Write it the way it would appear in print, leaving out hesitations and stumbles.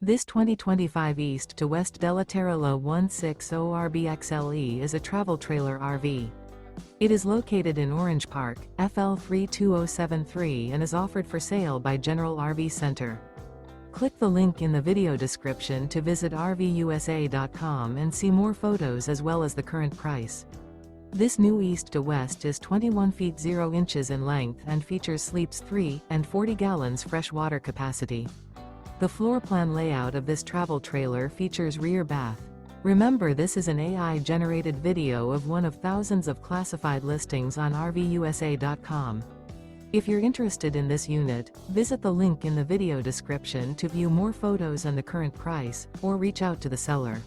This 2025 East to West Della Terra 160RBXLE is a travel trailer RV. It is located in Orange Park, FL 32073 and is offered for sale by General RV Center. Click the link in the video description to visit RVUSA.com and see more photos as well as the current price. This new East to West is 21 feet 0 inches in length and features sleeps 3 and 40 gallons fresh water capacity. The floor plan layout of this travel trailer features rear bath. Remember, this is an AI-generated video of one of thousands of classified listings on RVUSA.com. If you're interested in this unit, visit the link in the video description to view more photos and the current price, or reach out to the seller.